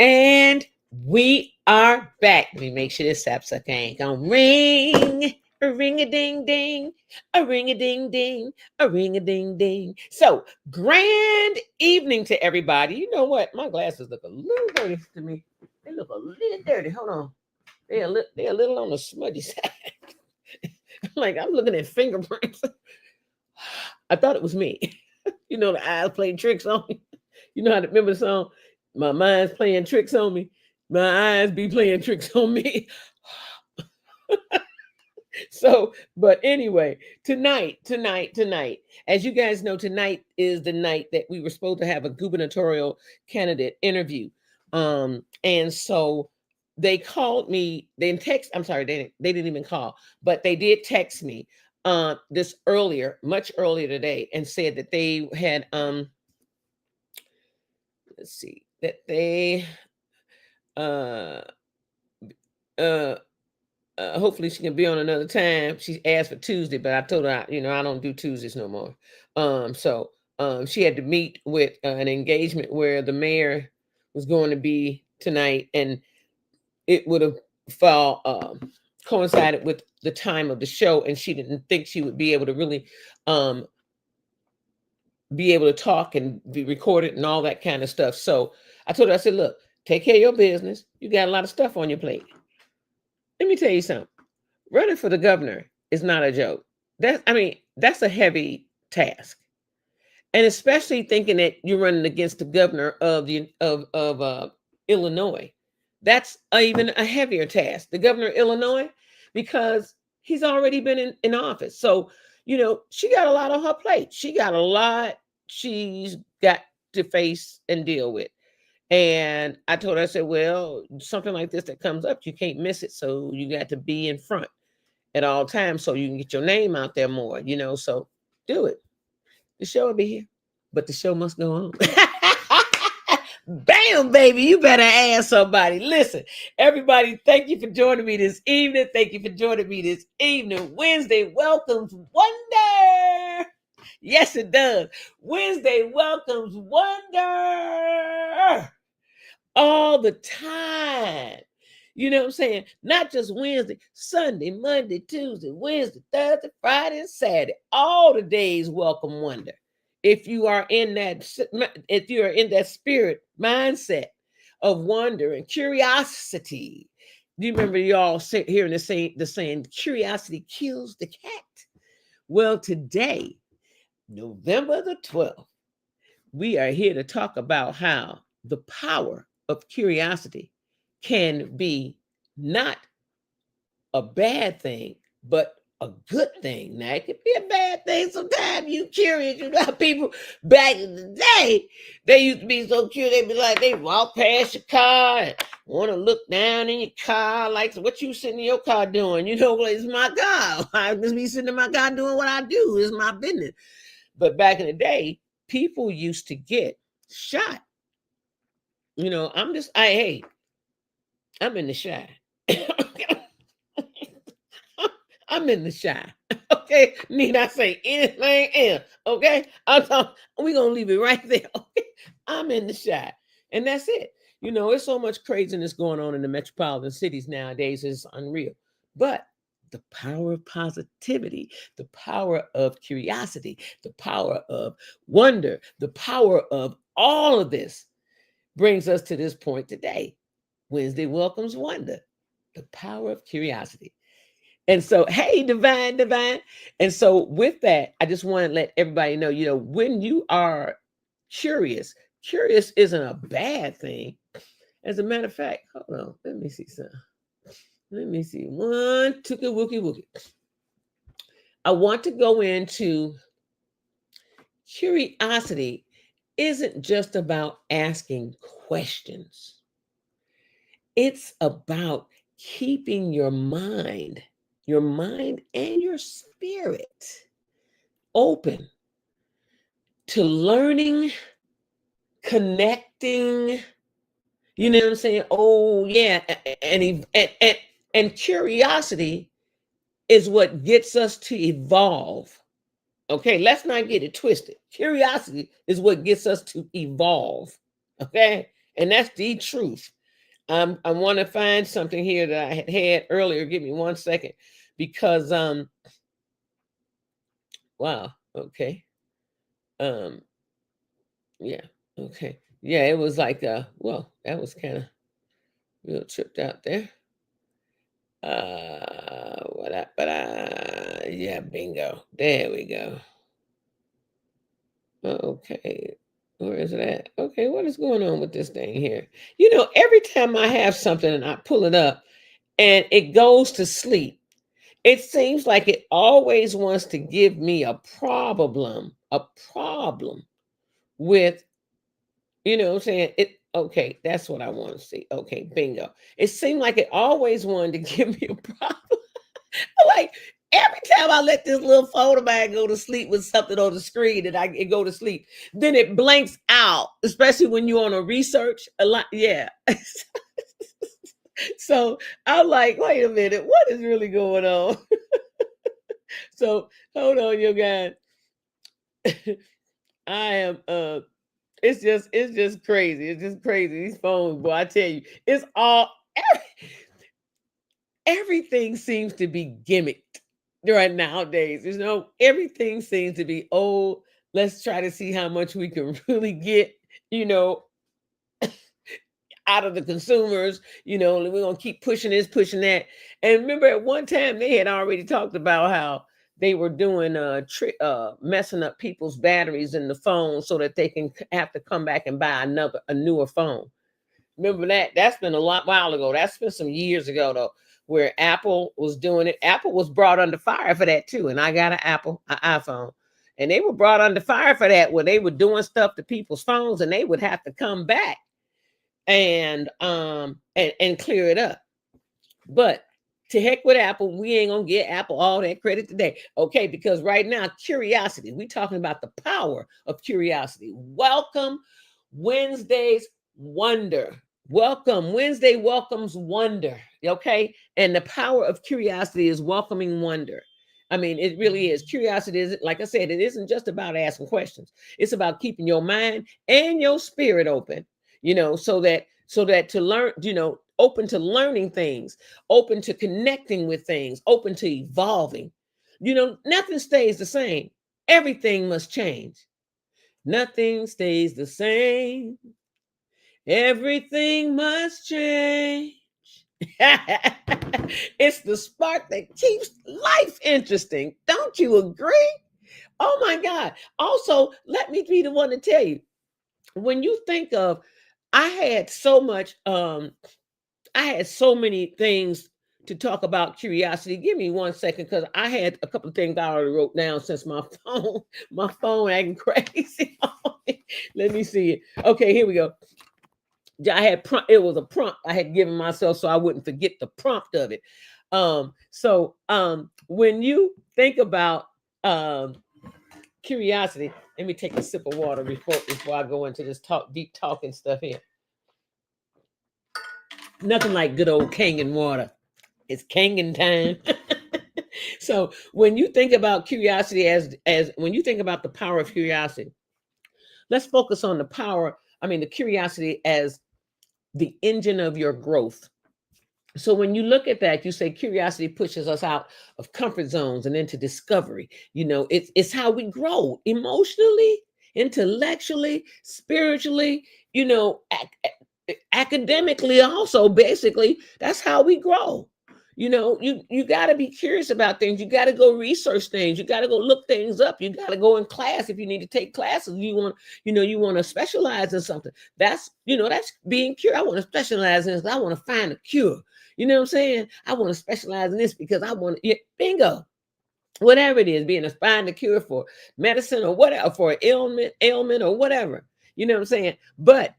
And we are back. Let me make sure this sapsucker ain't gonna ring. A ring a ding ding, a ring a ding ding, a ring a ding ding. So, grand evening to everybody. You know what? My glasses look a little dirty to me. They look a little dirty. Hold on. They're a little on the smudgy side. Like I'm looking at fingerprints. I thought it was me. You know, the eyes playing tricks on me. You know how to remember the song? My mind's playing tricks on me. My eyes be playing tricks on me. So, but anyway, tonight, as you guys know, tonight is the night that we were supposed to have a gubernatorial candidate interview. And so they called me, they text, I'm sorry, they didn't even call, but they did text me this earlier, much earlier today, and said that they had let's see, that they uh hopefully she can be on another time. She asked for Tuesday, but I told her, I don't do Tuesdays no more. She had to meet with an engagement where the mayor was going to be tonight, and it would have coincided with the time of the show, and she didn't think she would be able to really be able to talk and be recorded and all that kind of stuff. So I told her, I said, look, take care of your business. You got a lot of stuff on your plate. Let me tell you something. Running for the governor is not a joke. That's a heavy task. And especially thinking that you're running against the governor of Illinois. That's even a heavier task. The governor of Illinois, because he's already been in office. So, she got a lot on her plate. She got a lot she's got to face and deal with. And I told her, I said, well, something like this that comes up, you can't miss it. So you got to be in front at all times so you can get your name out there more, so do it. The show will be here, but the show must go on. Bam, baby, you better ask somebody. Listen, everybody, thank you for joining me this evening. Thank you for joining me this evening. Wednesday welcomes wonder. Yes, it does. Wednesday welcomes wonder all the time. You know what I'm saying? Not just Wednesday, Sunday, Monday, Tuesday, Wednesday, Thursday, Friday, and Saturday. All the days welcome wonder. If you are in that spirit mindset of wonder and curiosity. Do you remember y'all hearing the saying, curiosity kills the cat? Well, today, November the 12th, we are here to talk about how the power of curiosity can be not a bad thing, but a good thing. Now, it could be a bad thing sometimes. You curious. You know, people back in the day, they used to be so curious. They'd be like, they walk past your car and want to look down in your car, like, what you sitting in your car doing? It's my car. I just be sitting in my car doing what I do. It's my business. But back in the day, people used to get shot. I'm in the shy. I'm in the shy. Okay, need I say anything else? Okay, we're gonna leave it right there. Okay, I'm in the shy, and that's it. There's so much craziness going on in the metropolitan cities nowadays. It's unreal. But the power of positivity, the power of curiosity, the power of wonder, the power of all of this brings us to this point today. Wednesday welcomes wonder, the power of curiosity. And so, hey, divine. And so with that, I just want to let everybody know, when you are curious isn't a bad thing. As a matter of fact, hold on, let me see something. Let me see. One, tookie wookie. I want to go into curiosity isn't just about asking questions. It's about keeping your mind and your spirit open to learning, connecting. You know what I'm saying? Oh, yeah. And curiosity is what gets us to evolve. Okay, let's not get it twisted. Curiosity is what gets us to evolve. Okay? And that's the truth. I want to find something here that I had earlier. Give me 1 second, because wow, okay, um, yeah, okay, yeah, it was like well, that was kind of real tripped out there. What up, but yeah, bingo. There we go. Okay. Where is it at? Okay, what is going on with this thing here? Every time I have something and I pull it up and it goes to sleep, it seems like it always wants to give me a problem with, what I'm saying? Okay, that's what I want to see. Okay, bingo. It seemed like it always wanted to give me a problem. Like every time I let this little phone of mine go to sleep with something on the screen and it go to sleep, then it blanks out, especially when you're on a research a lot. Yeah. So I'm like, wait a minute, what is really going on? So hold on, you guys. I am it's just crazy. It's just crazy. These phones, boy, I tell you, it's all everything seems to be gimmicked right nowadays. Everything seems to be, oh, let's try to see how much we can really get, you know, out of the consumers. We're gonna keep pushing this, pushing that. And remember, at one time they had already talked about how they were doing messing up people's batteries in the phone so that they can have to come back and buy a newer phone. Remember that? That's been a lot while ago. That's been some years ago though, where Apple was doing it. Apple was brought under fire for that too. And I got an iPhone. And they were brought under fire for that, where they were doing stuff to people's phones and they would have to come back and clear it up. But to heck with Apple, we ain't gonna get Apple all that credit today. Okay, because right now, curiosity, we talking about the power of curiosity. Welcome Wednesday's wonder. Welcome. Wednesday welcomes wonder. Okay. And the power of curiosity is welcoming wonder. I mean, it really is. Curiosity isn't, like I said, it isn't just about asking questions. It's about keeping your mind and your spirit open, so that to learn, open to learning things, open to connecting with things, open to evolving. Nothing stays the same. Everything must change. Nothing stays the same. Everything must change. It's the spark that keeps life interesting. Don't you agree? Oh my God. Also, let me be the one to tell you, when you think of, I had so much, I had so many things to talk about curiosity. Give me 1 second, because I had a couple of things I already wrote down since my phone acting crazy. Let me see it. Okay, here we go. It was a prompt I had given myself so I wouldn't forget the prompt of it. When you think about curiosity, let me take a sip of water before I go into this deep talking stuff here. Nothing like good old Kangen water. It's Kangen time. So when you think about curiosity, as when you think about the power of curiosity, let's focus on the curiosity as the engine of your growth. So when you look at that, you say curiosity pushes us out of comfort zones and into discovery. It's how we grow emotionally, intellectually, spiritually, academically also. Basically, that's how we grow. You got to be curious about things. You got to go research things. You got to go look things up. You got to go in class if you need to take classes. You want to specialize in something. That's being curious. I want to specialize in this. I want to find a cure. You know what I'm saying? I want to specialize in this because I want to, yeah, bingo. Whatever it is, being a find a cure for medicine or whatever, for an ailment or whatever. You know what I'm saying? But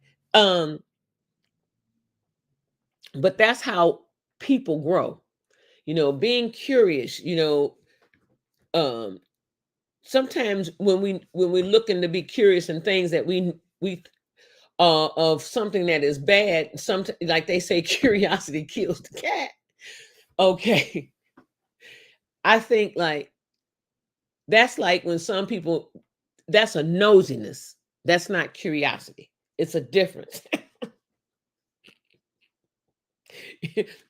that's how people grow. Being curious. Um, Sometimes when we looking to be curious in things that we of something that is bad, sometimes, like they say, curiosity kills the cat. Okay. I think that's like when some people, that's a nosiness. That's not curiosity. It's a difference.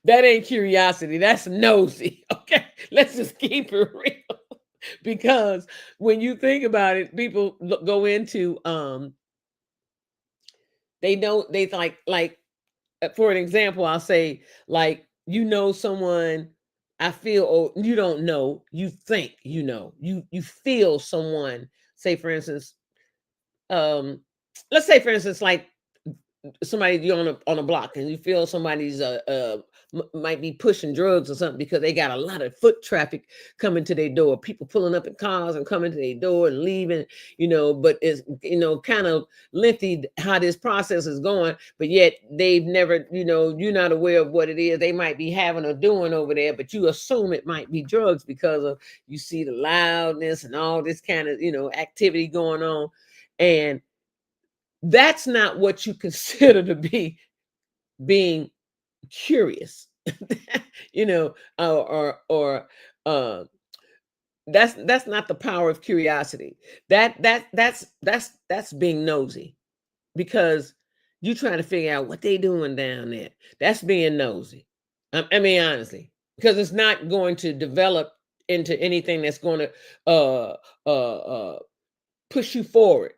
That ain't curiosity. That's nosy. Okay. Let's just keep it real. Because when you think about it, people go into they know they like for an example, I'll say like someone I feel or you don't know, you think you feel someone, say for instance, let's say for instance like somebody you on a block and you feel somebody's might be pushing drugs or something because they got a lot of foot traffic coming to their door, people pulling up in cars and coming to their door and leaving, but it's kind of lengthy how this process is going, but yet they've never, you're not aware of what it is they might be having or doing over there, but you assume it might be drugs because of you see the loudness and all this kind of activity going on, and that's not what you consider to be being curious. Or that's not the power of curiosity. That's being nosy, because you trying to figure out what they doing down there. That's being nosy. I mean, honestly, because it's not going to develop into anything that's going to push you forward.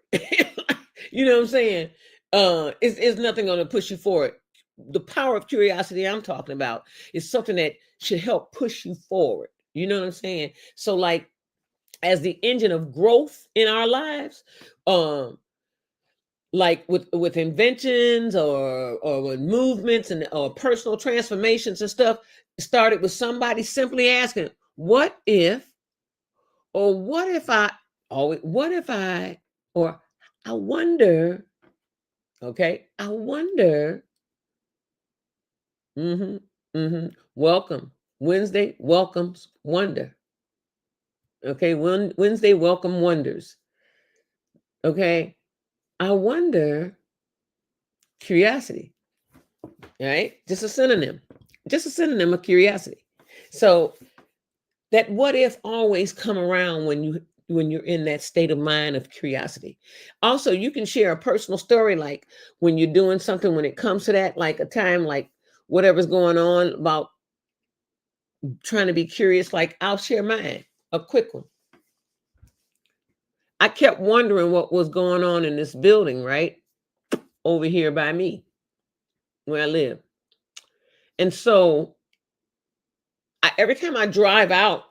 You know what I'm saying? It's nothing going to push you forward. The power of curiosity I'm talking about is something that should help push you forward. You know what I'm saying? So, like, as the engine of growth in our lives, like with inventions or with movements and or personal transformations and stuff, started with somebody simply asking, "What if?" or "What if I?" or "What if I?" or "I wonder." Okay, I wonder. Welcome. Wednesday welcomes wonder. Okay, Wednesday welcome wonders. Okay, I wonder, curiosity. All right, just a synonym. Just a synonym of curiosity. So that what if always come around when you're in that state of mind of curiosity. Also, you can share a personal story, like when you're doing something, when it comes to that, like a time, like whatever's going on about trying to be curious. Like, I'll share mine, a quick one. I kept wondering what was going on in this building right over here by me where I live. And so every time I drive out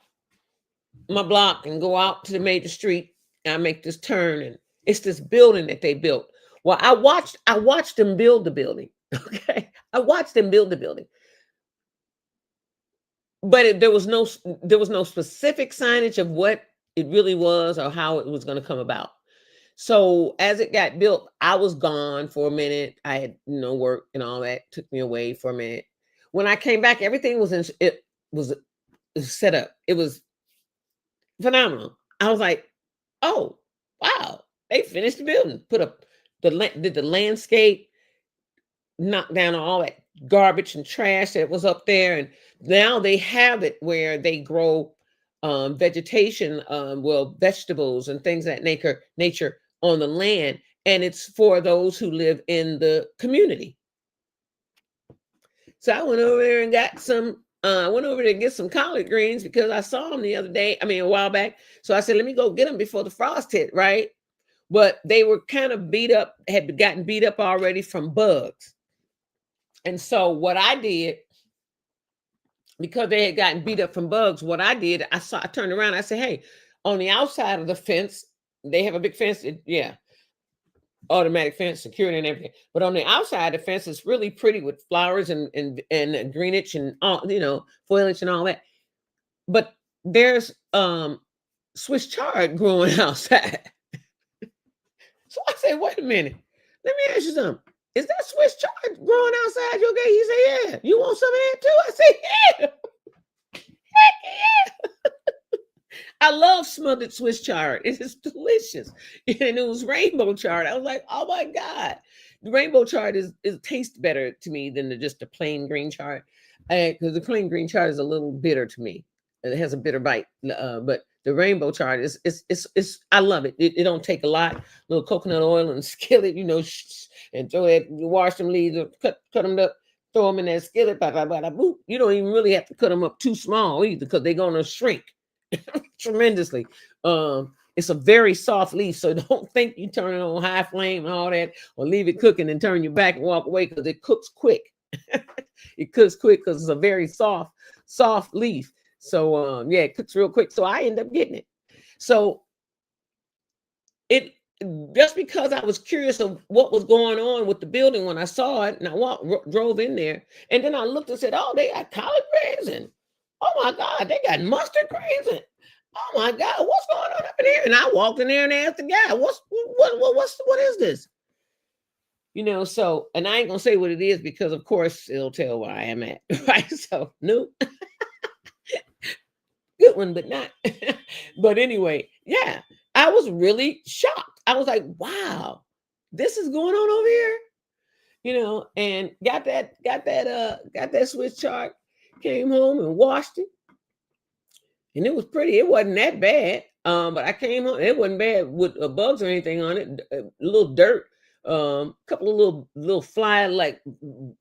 my block and go out to the major street, and I make this turn, and it's this building that they built. Well, I watched them build the building. Okay, I watched them build the building, but there was no specific signage of what it really was or how it was going to come about. So as it got built, I was gone for a minute. I had work and all that took me away for a minute. When I came back, everything was it was set up. It was phenomenal. I was like, oh wow, they finished the building, put up did the landscape, knocked down all that garbage and trash that was up there, and now they have it where they grow vegetation, vegetables and things of that nature on the land, and it's for those who live in the community. So I went over there and got some. I went over there to get some collard greens because I saw them the other day. I mean, a while back. So I said, let me go get them before the frost hit, right? But they were kind of beat up, had gotten beat up already from bugs. And so what I did, because they had gotten beat up from bugs, what I did, I turned around, I said, hey, on the outside of the fence, they have a big fence, automatic fence, security and everything. But on the outside, the fence is really pretty with flowers and greenage and all, foliage and all that. But there's Swiss chard growing outside. So I said, wait a minute, let me ask you something. Is that Swiss chard growing outside your gate? He said, yeah. You want some of that too? I said, yeah. Heck yeah. I love smothered Swiss chard. It is delicious. And it was rainbow chard. I was like, oh my God. The rainbow chard tastes better to me than just the plain green chard. Because the plain green chard is a little bitter to me. It has a bitter bite. But the rainbow chard is I love it. It don't take a lot. A little coconut oil and skillet, and throw that, wash them leaves, cut them up, throw them in that skillet, bada, bada, boop. You don't even really have to cut them up too small either, because they're gonna shrink tremendously. It's a very soft leaf, so don't think you turn it on high flame and all that, or leave it cooking and turn your back and walk away, because it cooks quick. It cooks quick because it's a very soft leaf. So yeah, it cooks real quick. So I end up getting it. So it just because I was curious of what was going on with the building when I saw it, and I drove in there, and then I looked and said, "Oh, they got collard greens, and oh my God, they got mustard greens, and oh my God, what's going on up in here?" And I walked in there and asked the guy, what is this?" So, and I ain't gonna say what it is, because of course it'll tell where I am at, right? So, nope. Good one, but not. But anyway, yeah, I was really shocked. I was like, wow, this is going on over here, and got that Swiss chard, came home and washed it, and it was pretty. It wasn't that bad. But I came home, it wasn't bad with bugs or anything on it. A little dirt, a couple of little fly, like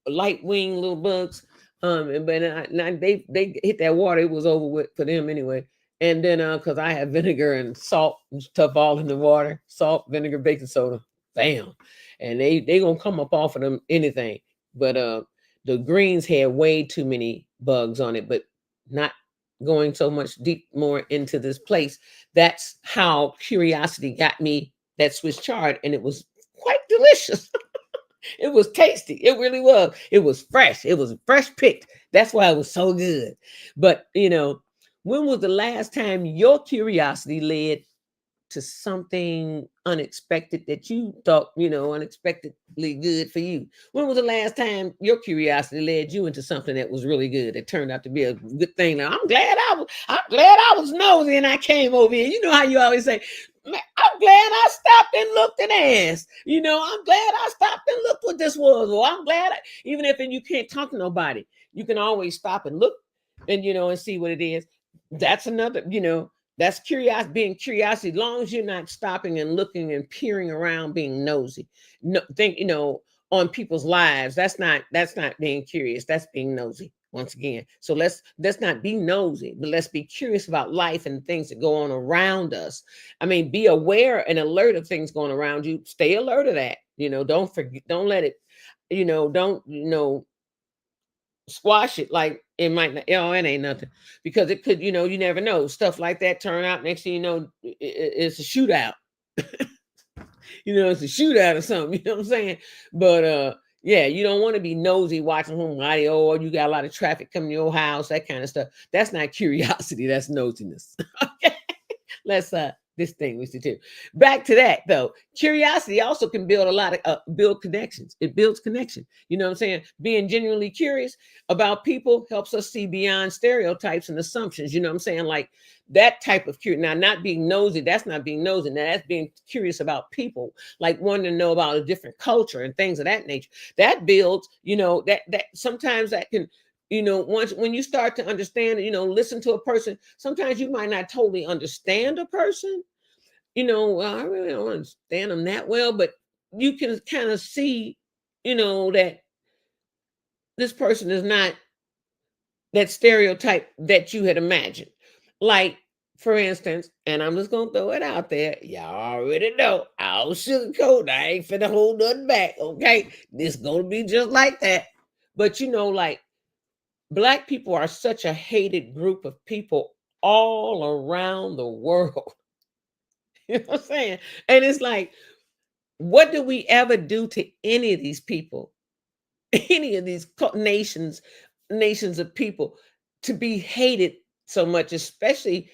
light wing little bugs. But they hit that water, it was over with for them anyway. And then because I have vinegar and salt and stuff all in the water, salt, vinegar, baking soda, bam, and they gonna come up off of them anything. But the greens had way too many bugs on it, but not going so much deep more into this place. That's how curiosity got me that Swiss chard, and it was quite delicious. It was tasty. It really was. It was fresh. It was fresh picked. That's why it was so good. But when was the last time your curiosity led to something unexpected that you thought, unexpectedly good for you? When was the last time your curiosity led you into something that was really good, that turned out to be a good thing? Now, I'm glad I was nosy and I came over here. You know how you always say, "Man, I'm glad I stopped and looked and asked. I'm glad I stopped and looked what this was." Or I'm glad, even if you can't talk to nobody, you can always stop and look and see what it is. That's another, that's curiosity, being curiosity. As long as you're not stopping and looking and peering around, being nosy. No, on people's lives. That's not being curious. That's being nosy. Once again, so let's not be nosy, but let's be curious about life and things that go on around us. I mean, be aware and alert of things going around you. Stay alert of that. Don't forget. Don't let it. Don't squash it like it might not. It ain't nothing, because it could. You never know. Stuff like that turn out. Next thing you know, it's a shootout. It's a shootout or something. You know what I'm saying? But yeah, you don't want to be nosy watching somebody, or you got a lot of traffic coming to your house, that kind of stuff. That's not curiosity, that's nosiness. Okay. Let's distinguish the two. Back to that though. Curiosity also can build a lot of build connections. It builds connection. You know what I'm saying? Being genuinely curious about people helps us see beyond stereotypes and assumptions. You know what I'm saying? Like that type of curiosity. Now, not being nosy, that's not being nosy. Now, that's being curious about people, like wanting to know about a different culture and things of that nature. That builds, that sometimes that can, once when you start to understand, listen to a person, sometimes you might not totally understand a person. Well, I really don't understand them that well, but you can kind of see, that this person is not that stereotype that you had imagined. Like, for instance, and I'm just gonna throw it out there. Y'all already know I don't sugarcoat. I ain't finna hold nothing back. Okay, this gonna be just like that. But like Black people are such a hated group of people all around the world. You know what I'm saying? And it's like, what do we ever do to any of these people, any of these nations of people, to be hated so much, especially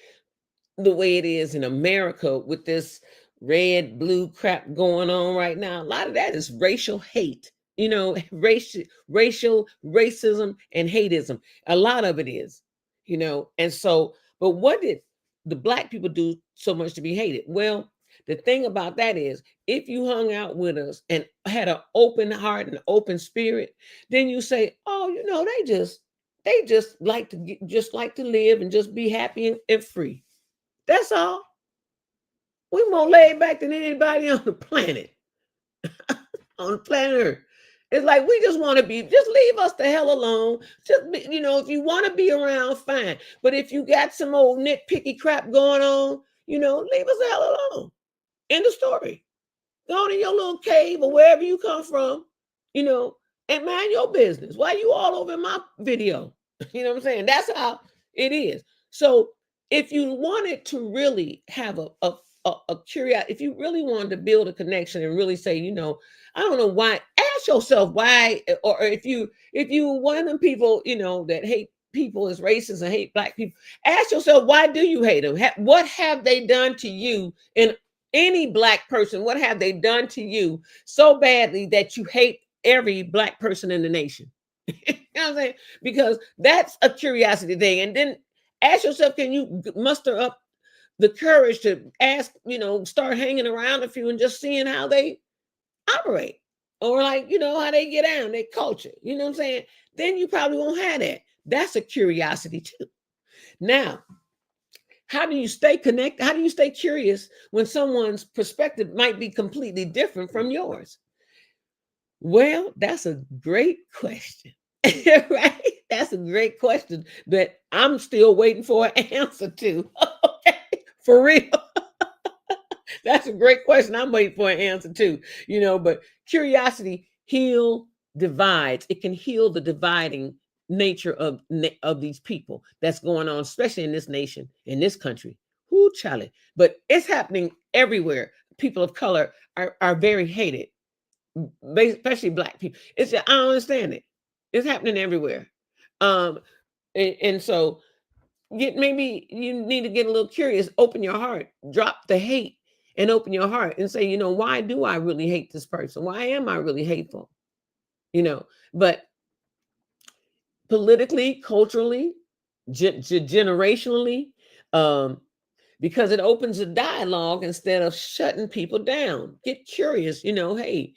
the way it is in America with this red, blue crap going on right now? A lot of that is racial hate, racial racism and hateism. A lot of it is, and so, but what did the Black people do so much to be hated? Well, the thing about that is, if you hung out with us and had an open heart and open spirit, then you say, "Oh, they just like to live and just be happy and free." That's all. We're more laid back than anybody on the planet, on the planet Earth. It's like we just want to be, just leave us the hell alone. Just be, if you want to be around, fine. But if you got some old nitpicky crap going on, leave us the hell alone. End of story. Go on in your little cave or wherever you come from, and mind your business. Why you all over my video? You know what I'm saying? That's how it is. So if you wanted to really have a curiosity, if you really wanted to build a connection and really say, I don't know why, ask yourself why, or if you one of them people, that hate people as racist and hate black people, ask yourself, why do you hate them? What have they done to you? And any black person, what have they done to you so badly that you hate every black person in the nation? You know what I'm saying? Because that's a curiosity thing. And then ask yourself, can you muster up the courage to ask, start hanging around a few and just seeing how they operate, or like, how they get down, their culture, you know what I'm saying? Then you probably won't have that. That's a curiosity too. Now, how do you stay connected? How do you stay curious when someone's perspective might be completely different from yours? Well, that's a great question, right? That's a great question that I'm still waiting for an answer to. Okay, for real. That's a great question. I'm waiting for an answer too, but curiosity divides. It can heal the dividing nature of these people that's going on, especially in this nation, in this country. Whoo, Charlie. But it's happening everywhere. People of color are very hated, especially black people. I don't understand it. It's happening everywhere. And so maybe you need to get a little curious, open your heart, drop the hate and open your heart and say, why do I really hate this person? Why am I really hateful? But politically, culturally, generationally, because it opens a dialogue instead of shutting people down. Get curious, hey,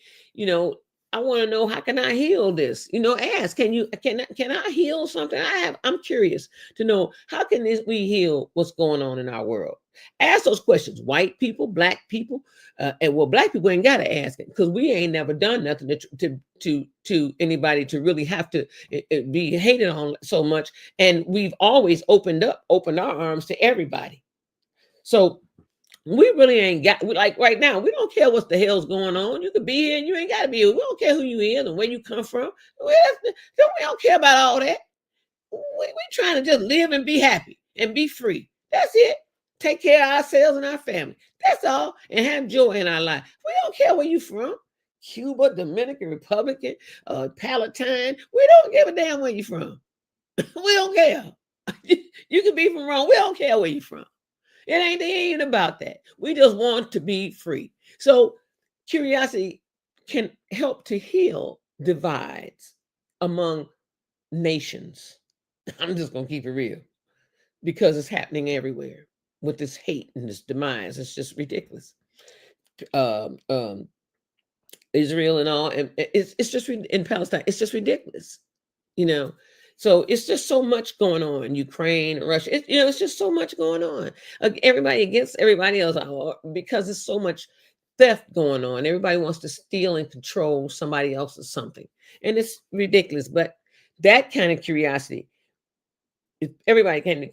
I want to know, how can I heal this? Ask, can I heal something? I'm curious to know, how can we heal what's going on in our world? Ask those questions. White people, black people, and black people ain't got to ask it, because we ain't never done nothing to anybody to really have to be hated on so much, and we've always opened our arms to everybody. So we really ain't got, like right now, we don't care what the hell's going on. You could be here and you ain't got to be here. We don't care who you is and where you come from. We don't care about all that. We trying to just live and be happy and be free. That's it. Take care of ourselves and our family. That's all. And have joy in our life. We don't care where you from. Cuba, Dominican Republic, Palatine. We don't give a damn where you from. We don't care. You could be from Rome. We don't care where you from. It ain't about that. We just want to be free. So curiosity can help to heal divides among nations. I'm just going to keep it real, because it's happening everywhere with this hate and this demise. It's just ridiculous. Israel and all, and it's just in Palestine. It's just ridiculous, So it's just so much going on. Ukraine, Russia, it's just so much going on. Everybody against everybody else, because there's so much theft going on. Everybody wants to steal and control somebody else's something, and it's ridiculous. But that kind of curiosity, if everybody can,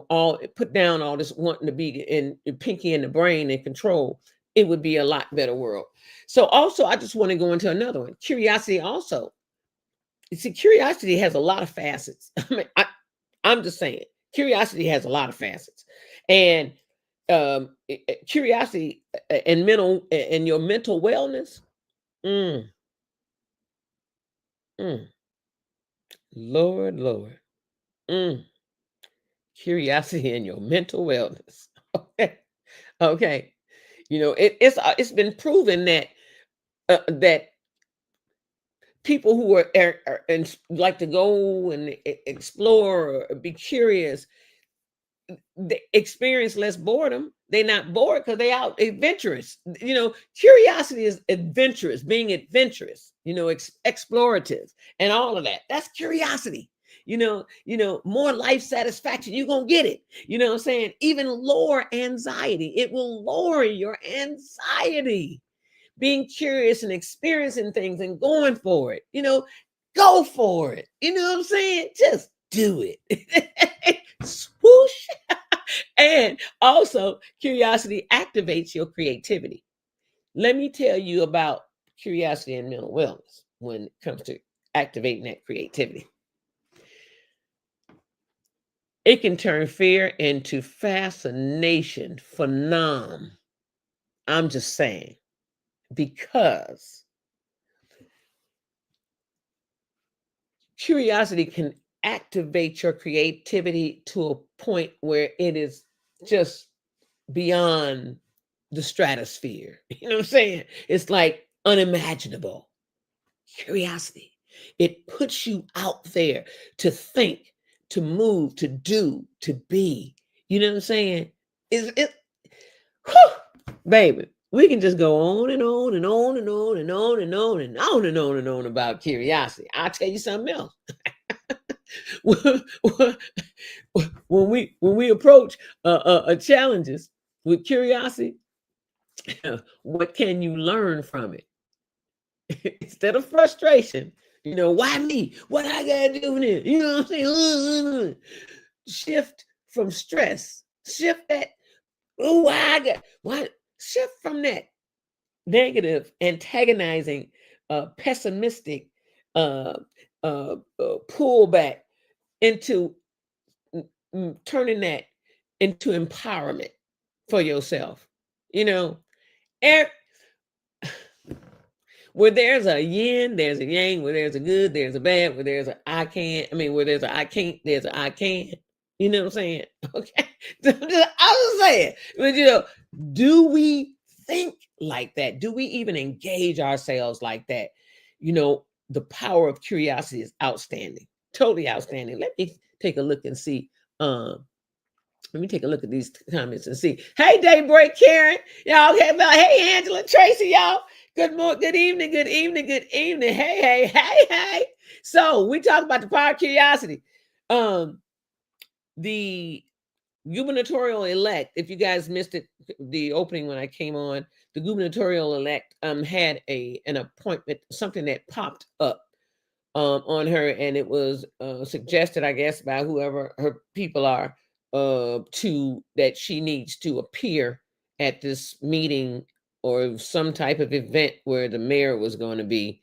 all put down all this wanting to be in pinky in the brain and control, it would be a lot better world. So also, I just want to go into another one. Curiosity also. You see, curiosity has a lot of facets. I mean, I'm just saying, curiosity has a lot of facets, and curiosity and your mental wellness. Lord, curiosity and your mental wellness. Okay. It's been proven that that people who are and like to go and explore or be curious, they experience less boredom. They're not bored because they're out adventurous. Curiosity is adventurous, being adventurous, explorative and all of that. That's curiosity. More life satisfaction. You're going to get it. You know what I'm saying? Even lower anxiety. It will lower your anxiety being curious and experiencing things and going for it. Go for it. You know what I'm saying? Just do it. Swoosh. And also, curiosity activates your creativity. Let me tell you about curiosity and mental wellness when it comes to activating that creativity. It can turn fear into fascination, phenom. I'm just saying, because curiosity can activate your creativity to a point where it is just beyond the stratosphere. You know what I'm saying? It's like unimaginable. Curiosity. It puts you out there to think, to move, to do, to be. You know what I'm saying? Whew, baby, we can just go on and on and on and on and on and on and on and on and on about curiosity. I'll tell you something else. when we approach challenges with curiosity, what can you learn from it? Instead of frustration, why me? What I gotta do this? You know what I'm saying? Shift from stress. Shift that. Oh, why? Shift from that negative, antagonizing, pessimistic, pullback into turning that into empowerment for yourself. Where there's a yin, there's a yang. Where there's a good, there's a bad. Where there's a I can't. Where there's a I can't, there's a I can. You know what I'm saying? Okay. I was saying, but do we think like that? Do we even engage ourselves like that? The power of curiosity is outstanding, totally outstanding. Let me take a look and see. Let me take a look at these comments and see. Hey, Daybreak Karen, y'all. Hey, Angela, Tracy, y'all. Good morning, good evening, good evening, good evening. Hey. So we talked about the power of curiosity. The gubernatorial elect, if you guys missed it, the opening when I came on, the gubernatorial elect had an appointment, something that popped up on her, and it was suggested, I guess, by whoever her people are, that she needs to appear at this meeting or some type of event where the mayor was going to be.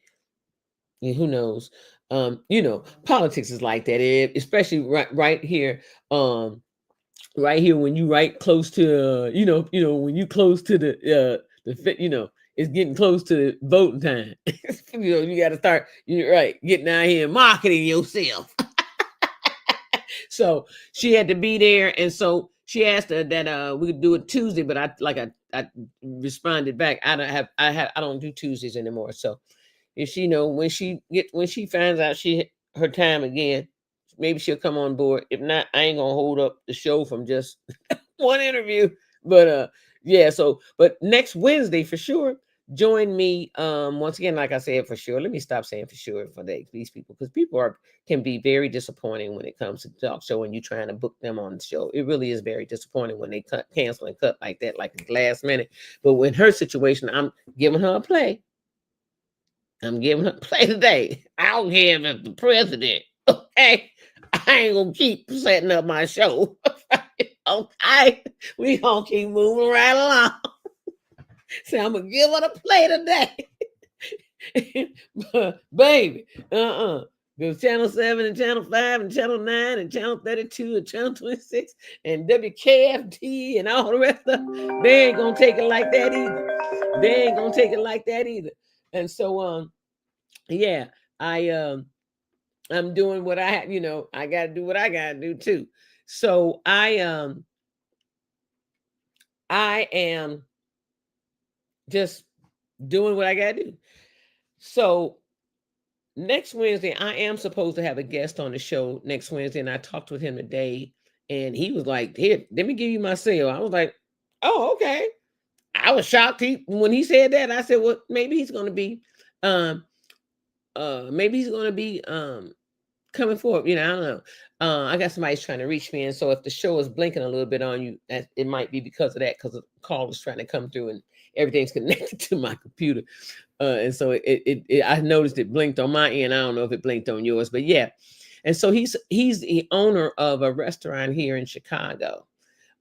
Who knows? Politics is like that, especially right here. Right here, when you right close to, when you close to the it's getting close to voting time. You got to start, getting out here and marketing yourself. So she had to be there, and so she asked her that we could do it Tuesday, but I responded back. I don't do Tuesdays anymore. So if she when she finds out her time again, maybe she'll come on board. If not, I ain't gonna hold up the show from just one interview. But but next Wednesday for sure, join me once again. Like I said, for sure. Let me stop saying for sure for these people, because people can be very disappointing when it comes to talk show and you trying to book them on the show. It really is very disappointing when they cancel and cut like that, like at the last minute. But in her situation, I'm giving her a play. I'm giving her a play today. I don't care if it's the president. Okay, I ain't gonna keep setting up my show. Okay, we gonna keep moving right along. So I'm gonna give her a play today. But baby, Go Channel 7 and Channel 5 and Channel 9 and Channel 32 and Channel 26 and WKFT and all the rest of them. They ain't gonna take it like that either. They ain't gonna take it like that either. And so I'm doing what I have, I gotta do what I gotta do too. So I am just doing what I gotta do. So next Wednesday, I am supposed to have a guest on the show next Wednesday, and I talked with him today, and he was like, "Here, let me give you my cell." I was like, "Oh, okay." I was shocked when he said that. I said, "Well, maybe he's going to be, coming forward." I don't know. I got somebody's trying to reach me, and so if the show is blinking a little bit on you, it might be because of that, because the call was trying to come through, everything's connected to my computer. And so I noticed it blinked on my end. I don't know if it blinked on yours, but yeah. And so he's the owner of a restaurant here in Chicago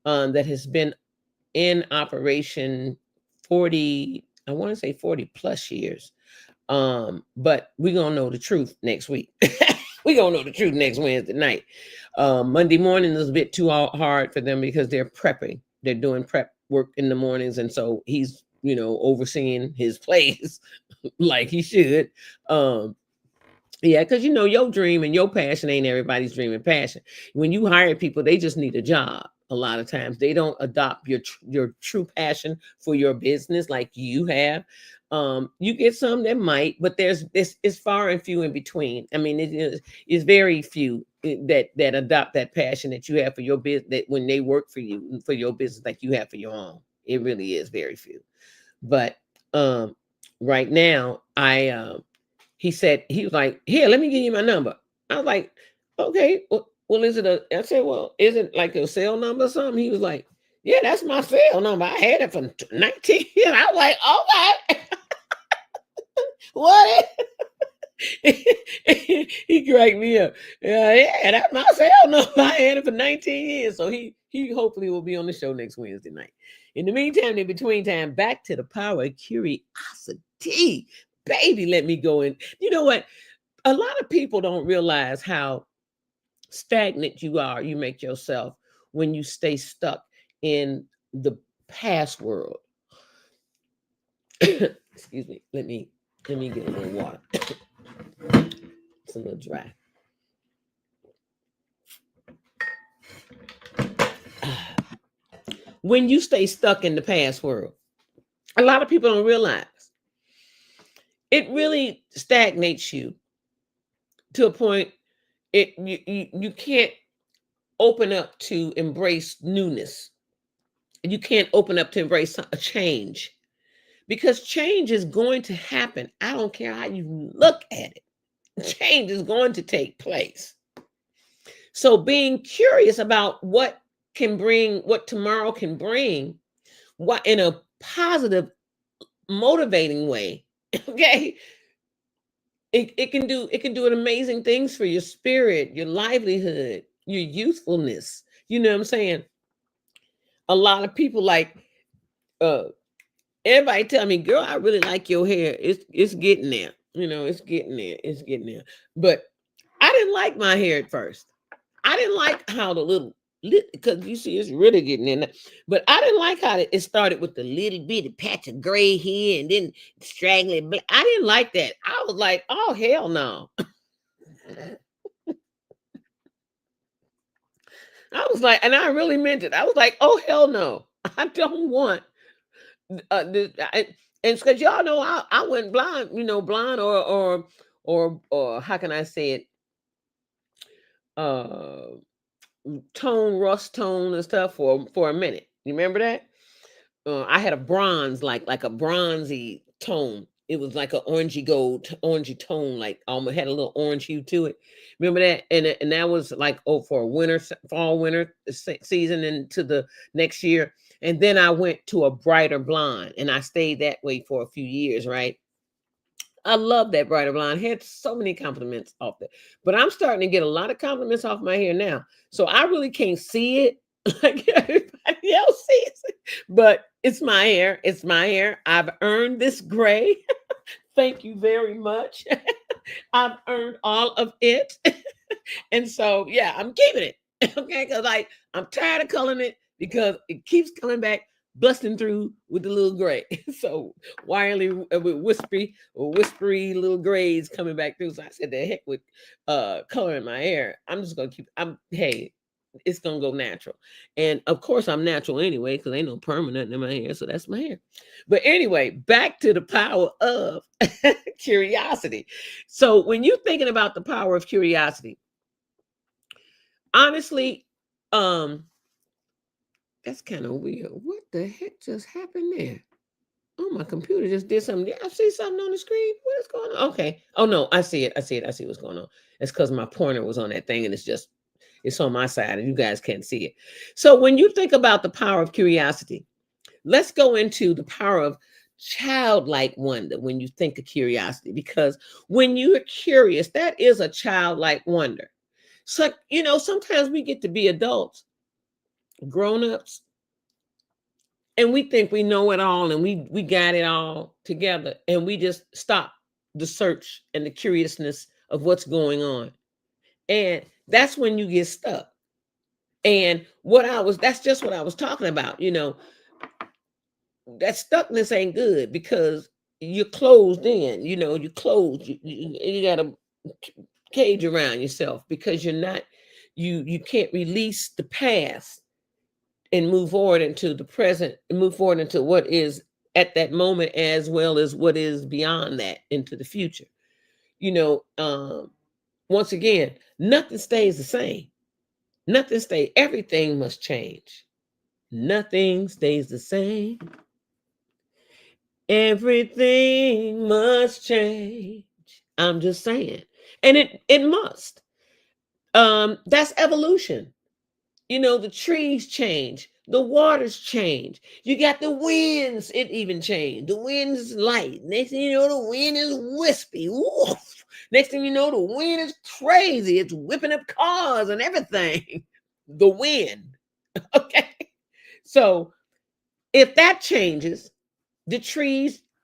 that has been in operation 40, I want to say 40 plus years. But we're gonna know the truth next week. We're gonna know the truth next Wednesday night. Monday morning is a bit too hard for them because they're prepping. They're doing prep work in the mornings, and so he's, you know, overseeing his place like he should. Yeah, because you know your dream and your passion ain't everybody's dream and passion. When you hire people, they just need a job. A lot of times they don't adopt your true passion for your business like you have. You get some that might, but there's this is far and few in between. I mean, it's very few that adopt that passion that you have for your business, that when they work for you for your business like you have for your own. It really is very few. But right now, he said, he was like, here, let me give you my number. I was like, okay, well, is it I said, well, is it like a cell number or something? He was like, yeah, that's my cell number. I had it for 19 years. I was like, okay. What? He cracked me up. Yeah, that's my cell number. I had it for 19 years. So he hopefully will be on the show next Wednesday night. In the meantime, in between time, back to the power of curiosity. Baby, let me go in. You know what? A lot of people don't realize how stagnant you make yourself when you stay stuck in the past world. Excuse me. Let me get a little water. It's a little dry. When you stay stuck in the past world, a lot of people don't realize it really stagnates you to a point you can't open up to embrace newness. You can't open up to embrace a change, because change is going to happen. I don't care how you look at it. Change is going to take place. So being curious about what tomorrow can bring, what in a positive, motivating way, okay, it can do amazing things for your spirit, your livelihood, your youthfulness. You know what I'm saying? A lot of people like everybody tell me, girl, I really like your hair. It's getting there. You know, it's getting there. It's getting there. But I didn't like my hair at first. I didn't like how the because you see, it's really getting in there. But I didn't like how it started with the little bitty patch of gray hair and then straggly black. I didn't like that. I was like, oh, hell no. I was like, and I really meant it. I was like, oh, hell no. I don't want this. And it's because y'all know I went blind, you know, blind or how can I say it? Rust tone and stuff for a minute. You remember that? I had a bronze, like a bronzy tone. It was like an orangey tone, like almost had a little orange hue to it. Remember that? And that was like for a fall winter season into the next year. And then I went to a brighter blonde, and I stayed that way for a few years, right? I love that brighter blonde. I had so many compliments off that. But I'm starting to get a lot of compliments off my hair now. So I really can't see it like everybody else sees it. But it's my hair. It's my hair. I've earned this gray. Thank you very much. I've earned all of it. And so, yeah, I'm keeping it. Okay, because I'm tired of coloring it because it keeps coming back, busting through with the little gray. So wildly with whispery little grays coming back through. So I said, the heck with coloring my hair. I'm just gonna hey, it's gonna go natural. And of course I'm natural anyway, because ain't no permanent in my hair. So that's my hair. But anyway, back to the power of curiosity. So when you're thinking about the power of curiosity, honestly, that's kind of weird. What the heck just happened there? Oh, my computer just did something. Did I see something on the screen? What is going on? Okay. Oh no, I see it. I see what's going on. It's because my pointer was on that thing, and it's on my side, and you guys can't see it. So when you think about the power of curiosity, let's go into the power of childlike wonder when you think of curiosity, because when you're curious, that is a childlike wonder. So, sometimes we get to be adults, grown-ups, and we think we know it all and we got it all together, and we just stop the search and the curiousness of what's going on. And that's when you get stuck. And that's just what I was talking about. That stuckness ain't good, because you're closed in, you closed, you got a cage around yourself, because you're not, you can't release the past and move forward into the present, and move forward into what is at that moment, as well as what is beyond that into the future. You know, Once again, nothing stays the same. Nothing stays, everything must change. Nothing stays the same. Everything must change. I'm just saying. And it must. That's evolution. The trees change, the waters change. You got the winds, it even changed. The wind is light. Next thing you know, the wind is wispy. Woof. Next thing you know, the wind is crazy. It's whipping up cars and everything. The wind. Okay. So if that changes, the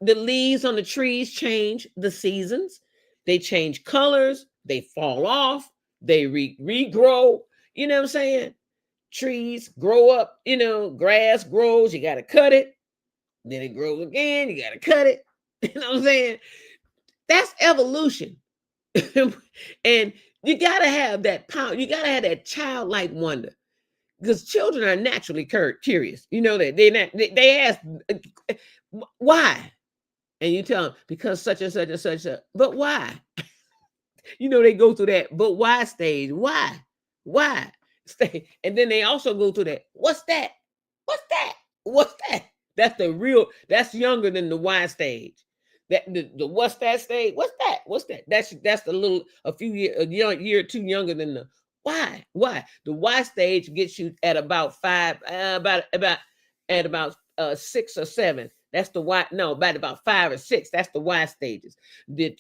leaves on the trees change, the seasons, they change colors, they fall off, they regrow. You know what I'm saying? Trees grow up, grass grows, you got to cut it. Then it grows again, you got to cut it. You know what I'm saying? That's evolution. And you got to have that power. You got to have that childlike wonder, because children are naturally curious. You know that they ask, why? And you tell them, because such and such and such. But why? They go through that but why stage. Why? Stay. And then they also go through that. What's that? What's that? What's that? That's younger than the why stage. That the what's that stage? What's that? What's that? That's a year or two younger than the why. The why stage gets you at about five, about at about 6 or 7. That's the why. No, about 5 or 6. That's the why stages. The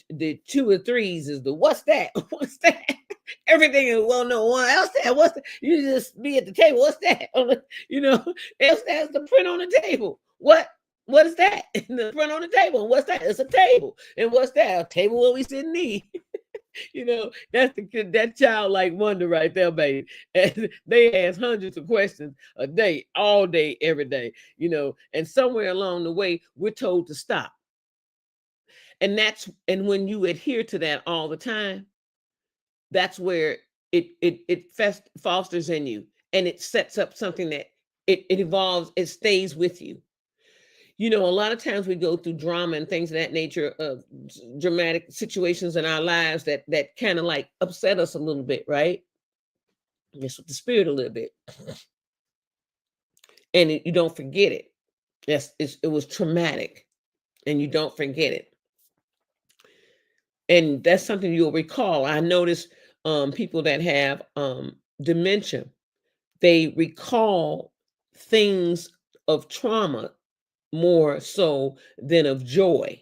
2 or 3s is the what's that? What's that? Everything is, well, no one else that. What's that? You just be at the table. What's that? Else that's the print on the table. What is that? The print on the table. And what's that? It's a table. And what's that? A table where we sit and eat. That's that childlike wonder right there, baby. And they ask hundreds of questions a day, all day, every day. And somewhere along the way, we're told to stop. And when you adhere to that all the time, that's where it fosters in you, and it sets up something that it evolves, it stays with you. A lot of times we go through drama and things of that nature, of dramatic situations in our lives that kind of like upset us a little bit, right? Mess with the spirit a little bit. And you don't forget it. It was traumatic, and you don't forget it. And that's something you'll recall. I notice people that have dementia, they recall things of trauma more so than of joy.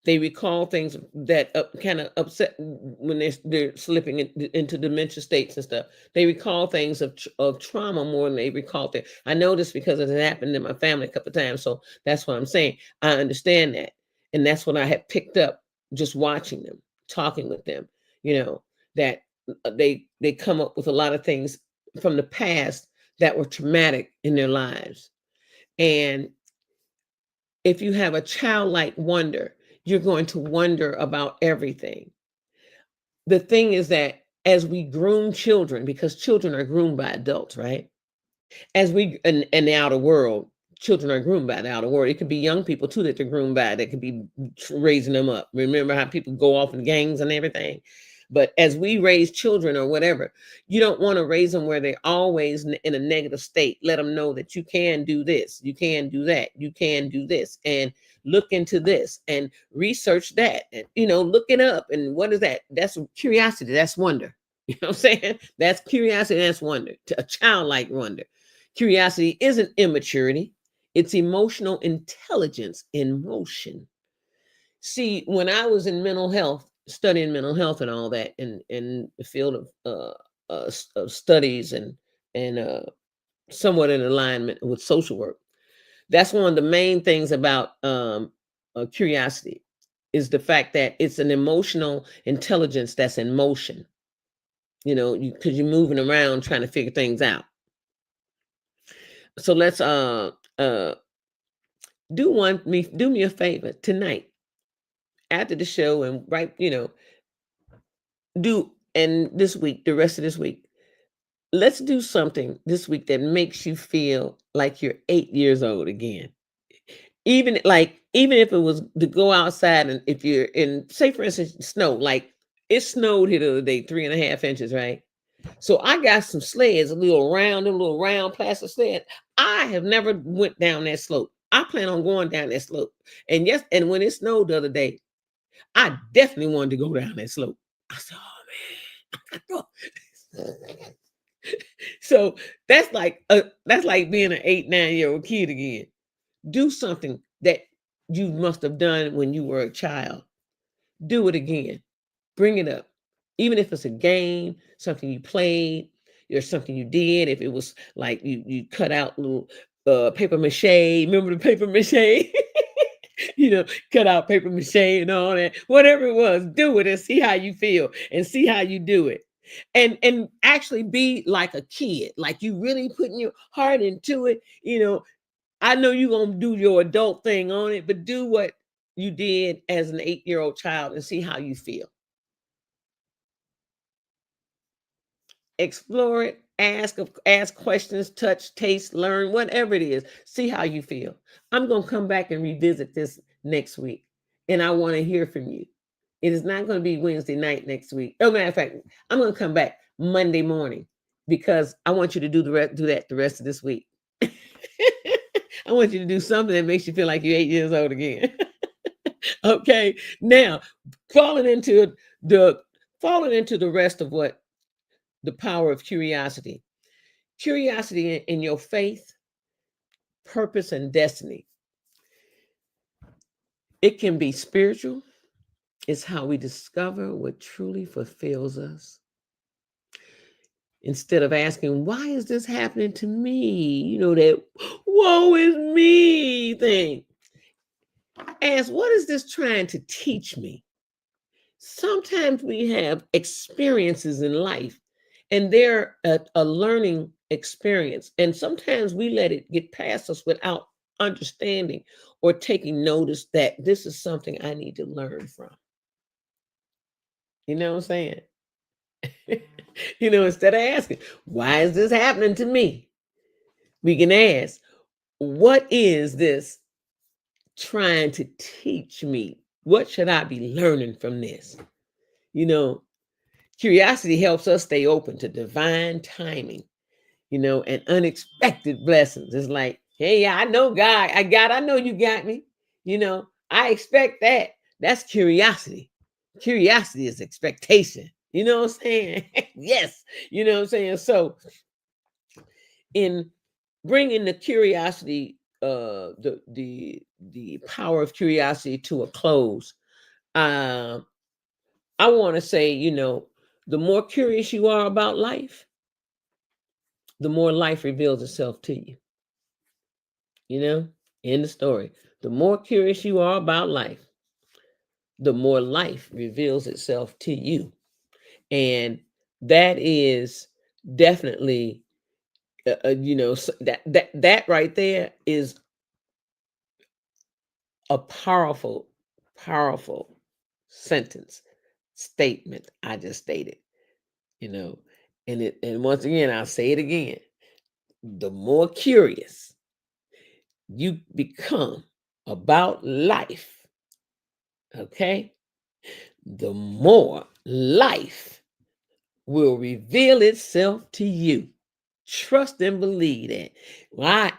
They recall things that kind of upset when they're slipping into dementia states and stuff. They recall things of trauma more than they recall things. I know this because it happened in my family a couple of times. So that's what I'm saying. I understand that. And that's what I had picked up just watching them, talking with them, that they come up with a lot of things from the past that were traumatic in their lives. And if you have a childlike wonder, you're going to wonder about everything. The thing is that as we groom children, because children are groomed by adults, right? As we in the outer world, children are groomed by the outer world. It could be young people too that they're groomed by, that could be raising them up. Remember how people go off in gangs and everything? But as we raise children or whatever, you don't want to raise them where they're always in a negative state. Let them know that you can do this, you can do that, you can do this, and look into this and research that, and look it up. And what is that? That's curiosity. That's wonder. You know what I'm saying? That's curiosity. That's wonder. A childlike wonder. Curiosity isn't immaturity. It's emotional intelligence in motion. See, when I was in mental health, studying mental health and all that, in the field of of studies and somewhat in alignment with social work, that's one of the main things about curiosity is the fact that it's an emotional intelligence that's in motion. You know, because you're moving around trying to figure things out. So let's do me a favor tonight after the show and right, do and this week, the rest of this week, let's do something this week that makes you feel like you're 8 years old again. Even if it was to go outside, and if you're in, say for instance, snow, like it snowed here the other day, 3.5 inches, right? So I got some sleds, a little round plastic sled. I have never went down that slope. I plan on going down that slope. And yes, and when it snowed the other day, I definitely wanted to go down that slope. I said, "Oh man." So that's like being an 8, 9 year old kid again. Do something that you must have done when you were a child. Do it again. Bring it up. Even if it's a game, something you played, or something you did. If it was like you cut out little paper mache. Remember the paper mache? you know, cut out paper mache and all that. Whatever it was, do it and see how you feel and see how you do it. And actually be like a kid, like you really putting your heart into it. I know you're gonna do your adult thing on it, but do what you did as an 8 year old child and see how you feel. Explore it, ask questions, touch, taste, learn, whatever it is. See how you feel. I'm gonna come back and revisit this next week, and I want to hear from you. It is not going to be Wednesday night next week. Oh, matter of fact, I'm going to come back Monday morning because I want you to do that the rest of this week. I want you to do something that makes you feel like you're 8 years old again. Okay. Now, falling into the rest of what the power of curiosity. Curiosity in your faith, purpose, and destiny. It can be spiritual. It's how we discover what truly fulfills us. Instead of asking, why is this happening to me? That woe is me thing. Ask, what is this trying to teach me? Sometimes we have experiences in life and they're a learning experience. And sometimes we let it get past us without understanding or taking notice that this is something I need to learn from. You know what I'm saying? Instead of asking, why is this happening to me? We can ask, what is this trying to teach me? What should I be learning from this? Curiosity helps us stay open to divine timing, and unexpected blessings. It's like, hey, I know God, I know you got me. I expect that. That's curiosity. Curiosity is expectation. You know what I'm saying? Yes. You know what I'm saying? So in bringing the curiosity, the power of curiosity to a close, I want to say, the more curious you are about life, the more life reveals itself to you. In the story, the more curious you are about life, the more life reveals itself to you. And that is definitely, that right there is a powerful, powerful sentence statement I just stated. And once again, I'll say it again. The more curious you become about life, okay, the more life will reveal itself to you. Trust and believe that.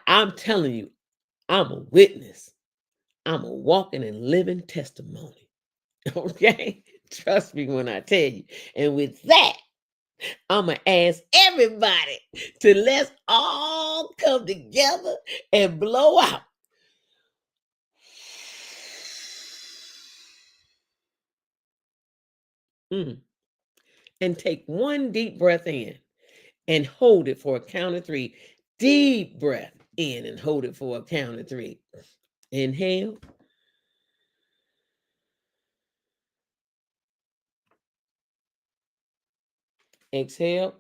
I'm telling you, I'm a witness. I'm a walking and living testimony. Okay? Trust me when I tell you. And with that, I'm going to ask everybody to let's all come together and blow out. And take one deep breath in and hold it for a count of 3. Deep breath in and hold it for a count of 3. Inhale. Exhale.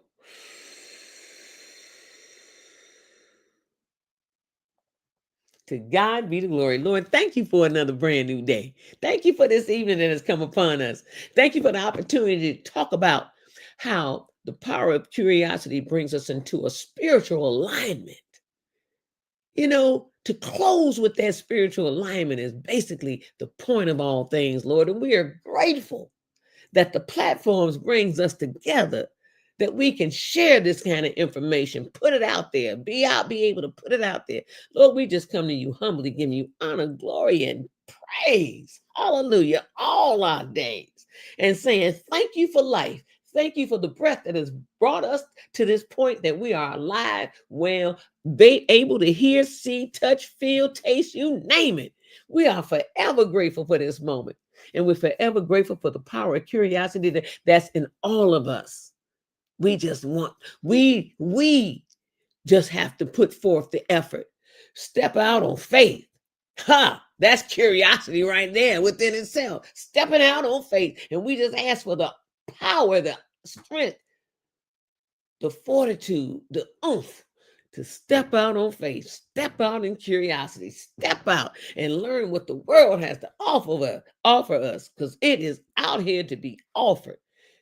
To God be the glory. Lord, thank you for another brand new day. Thank you for this evening that has come upon us. Thank you for the opportunity to talk about how the power of curiosity brings us into a spiritual alignment. You know, to close with that spiritual alignment is basically the point of all things, Lord. And we are grateful that the platforms brings us together, that we can share this kind of information, put it out there, be able to put it out there. Lord, we just come to you humbly, giving you honor, glory, and praise. Hallelujah, all our days. And saying, thank you for life. Thank you for the breath that has brought us to this point that we are alive, well, be able to hear, see, touch, feel, taste, you name it. We are forever grateful for this moment. And we're forever grateful for the power of curiosity that's in all of us. We just want, we just have to put forth the effort. Step out on faith. That's curiosity right there within itself. Stepping out on faith. And we just ask for the power, the strength, the fortitude, the oomph to step out on faith, step out in curiosity, step out and learn what the world has to offer us, because it is out here to be offered.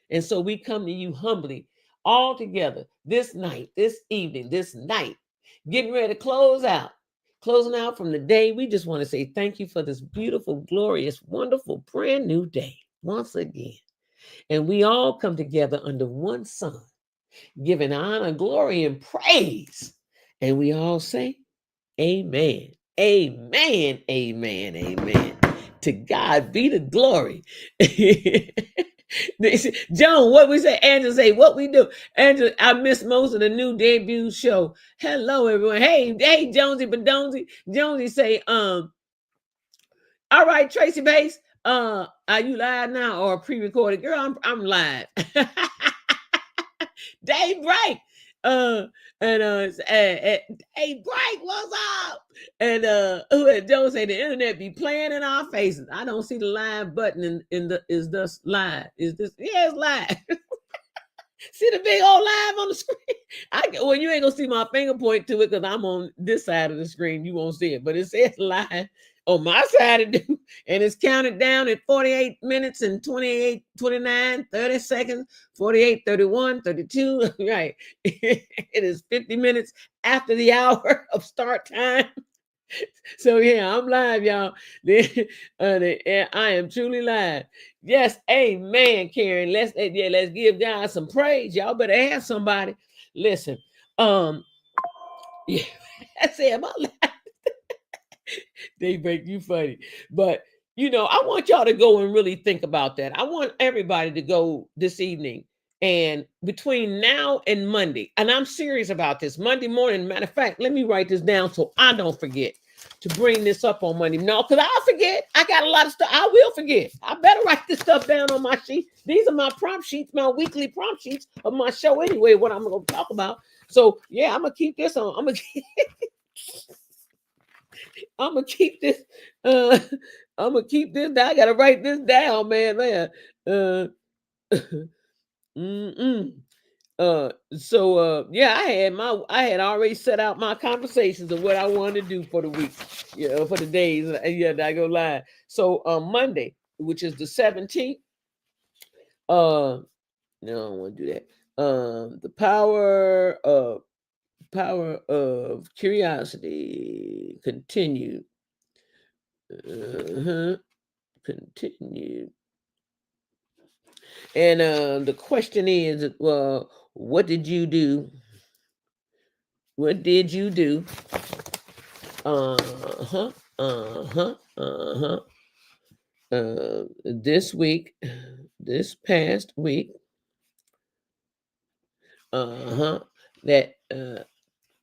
And so we come to you humbly, all together this night, this evening, this night, getting ready to closing out from the day. We just want to say thank you for this beautiful, glorious, wonderful, brand new day once again. And we all come together under one sun, giving honor, glory, and praise. And we all say, amen, amen, amen, amen. To God be the glory. Joan, what we say? Angela say, what we do? Angela, I missed most of the new debut show. Hello, everyone. Hey, Jonesy Badonzi. Jonesy say, all right, Tracy Bass, are you live now or pre-recorded? Girl, I'm live. Dave Bright. Hey Bright, what's up? And who Joe say the internet be playing in our faces. I don't see the live button in the is this live? Is this it's live? See the big old live on the screen? Well, you ain't gonna see my finger point to it because I'm on this side of the screen. You won't see it, but it says live on my side of it, and it's counted down at 48 minutes and 28, 29, 30 seconds, 48, 31, 32. Right. It is 50 minutes after the hour of start time. So yeah, I'm live, y'all. I am truly live. Yes, amen, Karen. Let's give God some praise. Y'all better have somebody. Listen, yeah, I said I'm live. They make you funny, but I want y'all to go and really think about that. I want everybody to go this evening and between now and Monday, and I'm serious about this. Monday morning, matter of fact, let me write this down so I don't forget to bring this up on Monday. No, because I'll forget. I got a lot of stuff. I will forget. I better write this stuff down on my sheet. These are my prompt sheets, my weekly prompt sheets of my show anyway, what I'm going to talk about. So, yeah, I'm going to keep this on. I'm going to keep this. I'm going to keep this down. I got to write this down, man. Yeah, I had already set out my conversations of what I wanted to do for the week, for the days. I go live. So Monday, which is the 17th, no, I don't want to do that. The power of curiosity continued. Continued. And the question is, what did you do? What did you do? This week, this past week, That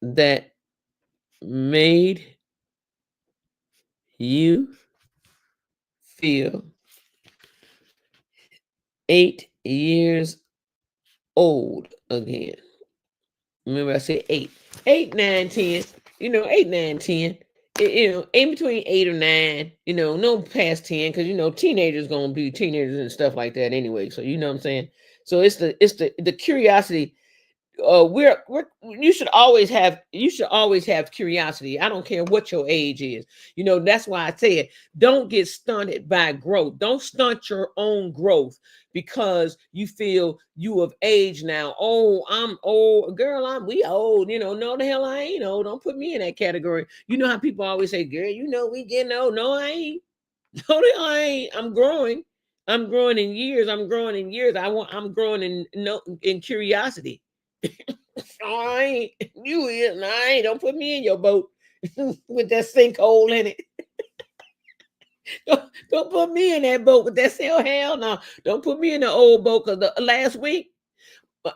that made you feel 8 years old again. Remember, I said 8, 8, 9, 10. 8, 9, 10. In between 8 or 9. No past 10, because teenagers gonna be teenagers and stuff like that anyway. So you know what I'm saying. So it's the curiosity. You should always have curiosity. I don't care what your age is. That's why I said don't get stunted by growth. Don't stunt your own growth because you feel you of age now. Oh, I'm old, girl. We old. No, the hell I ain't old. Don't put me in that category. You know how people always say, girl, we getting old. No, I ain't. No, the hell I ain't. I'm growing. I'm growing in years. I'm growing in years. I'm growing in curiosity. I ain't. You is, and I ain't. Don't put me in your boat with that sinkhole in it. Don't put me in that boat with that sinkhole. Hell no. Don't put me in the old boat because last week,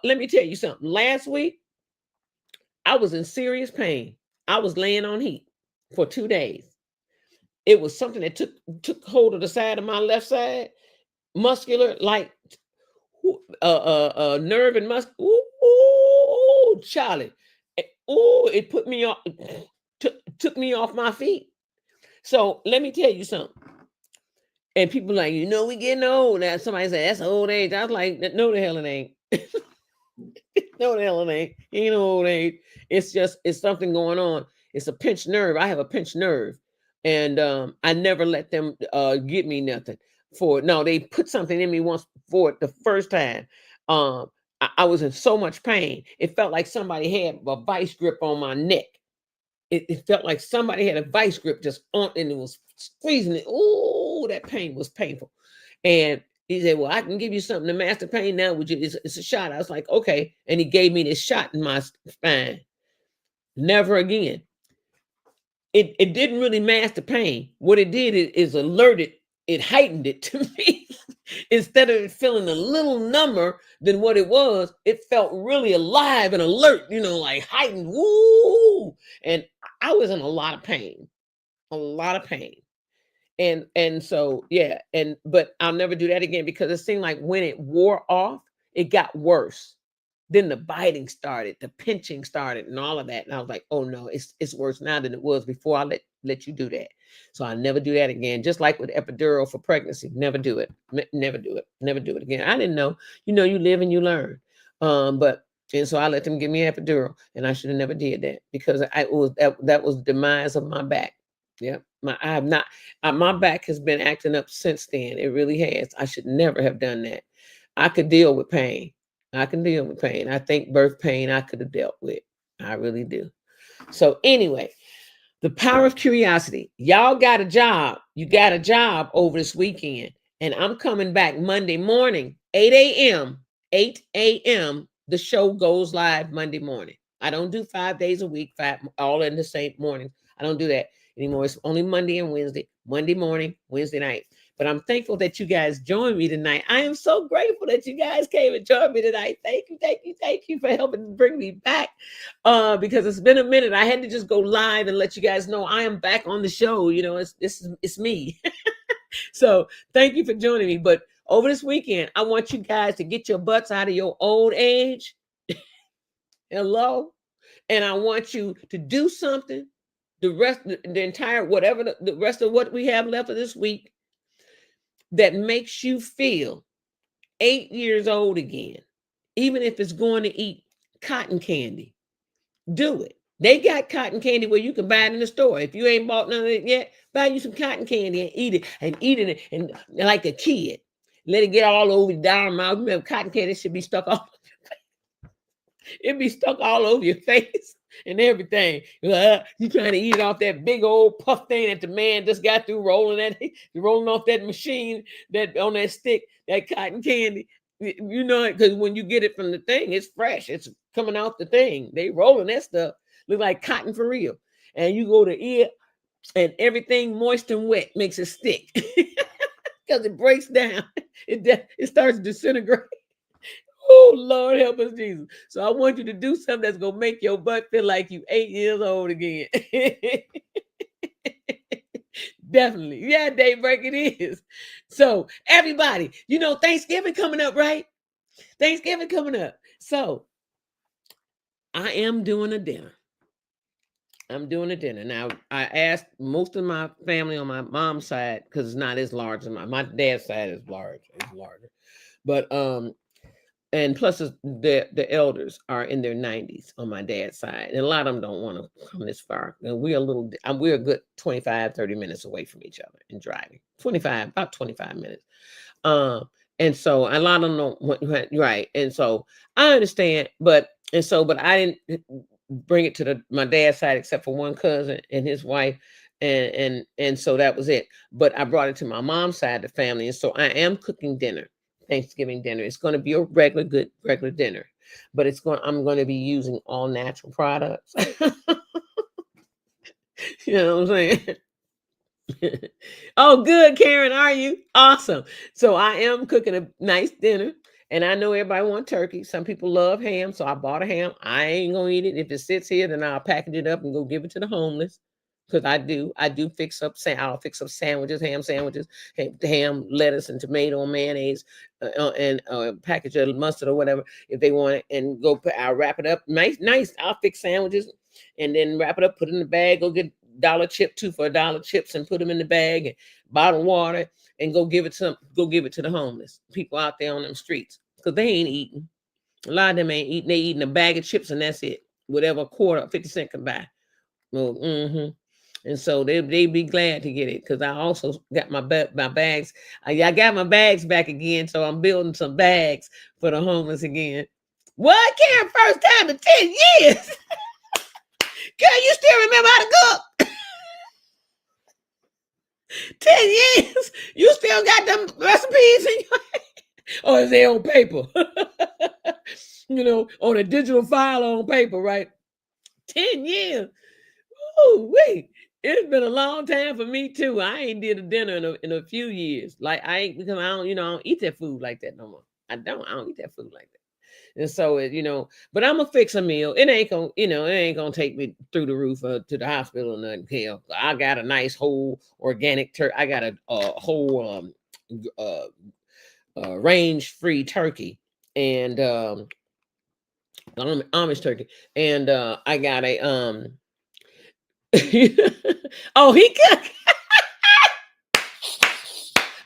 let me tell you something. Last week, I was in serious pain. I was laying on heat for 2 days. It was something that took hold of the side of my left side, muscular, like nerve and muscle. Ooh, Charlie. Ooh, it put me on, took me off my feet. So let me tell you something. And people like, we getting old. Now somebody said that's old age. I was like, no, the hell it ain't. No, the hell it ain't. Ain't no old age. It's something going on. It's a pinched nerve. I have a pinched nerve, and I never let them give me nothing for it. No, they put something in me once for it the first time. I was in so much pain. It felt like somebody had a vice grip on my neck. It felt like somebody had a vice grip just on, and it was squeezing it. Oh, that pain was painful. And he said, well, I can give you something to master pain now. Would you? It's a shot. I was like, okay. And he gave me this shot in my spine. Never again. It didn't really master pain. What it did is alerted, it heightened it to me. Instead of it feeling a little number than what it was, it felt really alive and alert, like heightened. Woo! And I was in a lot of pain. A lot of pain. And so yeah, but I'll never do that again because it seemed like when it wore off, it got worse. Then the biting started, the pinching started, and all of that. And I was like, oh no, it's worse now than it was before I let you do that. So I'll never do that again. Just like with epidural for pregnancy, never do it. Never do it. Never do it again. I didn't know. You live and you learn. And so I let them give me epidural, and I should have never did that because that was the demise of my back. Yeah, my back has been acting up since then. It really has. I should never have done that. I could deal with pain. I can deal with pain. I think birth pain I could have dealt with. I really do. So anyway, the power of curiosity. Y'all got a job. You got a job over this weekend. And I'm coming back Monday morning, 8 a.m. 8 a.m. The show goes live Monday morning. I don't do 5 days a week, all in the same morning. I don't do that anymore. It's only Monday and Wednesday. Monday morning, Wednesday night. But I'm thankful that you guys joined me tonight. I am so grateful that you guys came and joined me tonight. Thank you for helping bring me back. Because it's been a minute. I had to just go live and let you guys know I am back on the show. It's me. So thank you for joining me. But over this weekend, I want you guys to get your butts out of your old age. Hello. And I want you to do something. The entire, whatever the rest of what we have left of this week, that makes you feel 8 years old again, even if it's going to eat cotton candy. Do it. They got cotton candy where you can buy it in the store. If you ain't bought none of it yet, buy you some cotton candy and eat it and like a kid. Let it get all over your darn mouth. Remember, cotton candy should be stuck all over your face. It'd be stuck all over your face and everything. You trying to eat it off that big old puff thing that the man just got through rolling off that machine that on that stick, that cotton candy. Because when you get it from the thing, it's fresh. It's coming out the thing. They rolling that stuff. Look like cotton for real. And you go to eat, and everything moist and wet makes it stick because it breaks down. It starts to disintegrate. Oh, Lord, help us, Jesus. So I want you to do something that's going to make your butt feel like you 8 years old again. Definitely. Yeah, Daybreak it is. So everybody, Thanksgiving coming up, right? Thanksgiving coming up. So I am doing a dinner. I'm doing a dinner. Now, I asked most of my family on my mom's side, because it's not as large as my dad's side is large. It's larger. But and plus the elders are in their 90s on my dad's side. And a lot of them don't want to come this far. And we're a good 25, 30 minutes away from each other in driving. About 25 minutes. And so a lot of them don't want, right. And so I understand, but I didn't bring it to my dad's side except for one cousin and his wife, and so that was it. But I brought it to my mom's side of the family, and so I am cooking dinner, Thanksgiving dinner. It's going to be a regular dinner, but I'm going to be using all natural products. You know what I'm saying? Oh, good, Karen. Are you? Awesome. So I am cooking a nice dinner. And I know everybody want turkey. Some people love ham, so I bought a ham. I ain't gonna eat it. If it sits here, then I'll package it up and go give it to the homeless. Because I do I'll fix up sandwiches, ham sandwiches, ham, lettuce, and tomato and mayonnaise, and package of mustard or whatever if they want it, and I'll wrap it up nice. I'll fix sandwiches and then wrap it up, put it in the bag, go get dollar chip two for $1 chips and put them in the bag, and bottled water, and go give it to the homeless people out there on them streets, because they ain't eating. A lot of them ain't eating. They eating a bag of chips and that's it. Whatever a quarter, 50 cents can buy. Well, and so they be glad to get it, because I also got my bags. I got my bags back again, so I'm building some bags for the homeless again. What, Karen? First time in 10 years. Girl, you still remember how to cook? 10 years. You still got them recipes in your head? Or is they on paper? On a digital file on paper, right? 10 years. Oh, wait. It's been a long time for me too. I ain't did a dinner in a few years. Like because I don't eat that food like that no more. I don't eat that food like that. And so but I'm gonna fix a meal. It ain't gonna take me through the roof to the hospital or nothing. Hell, I got a nice whole organic turkey. I got a whole range-free turkey, and Amish turkey, and I got a oh, he cook.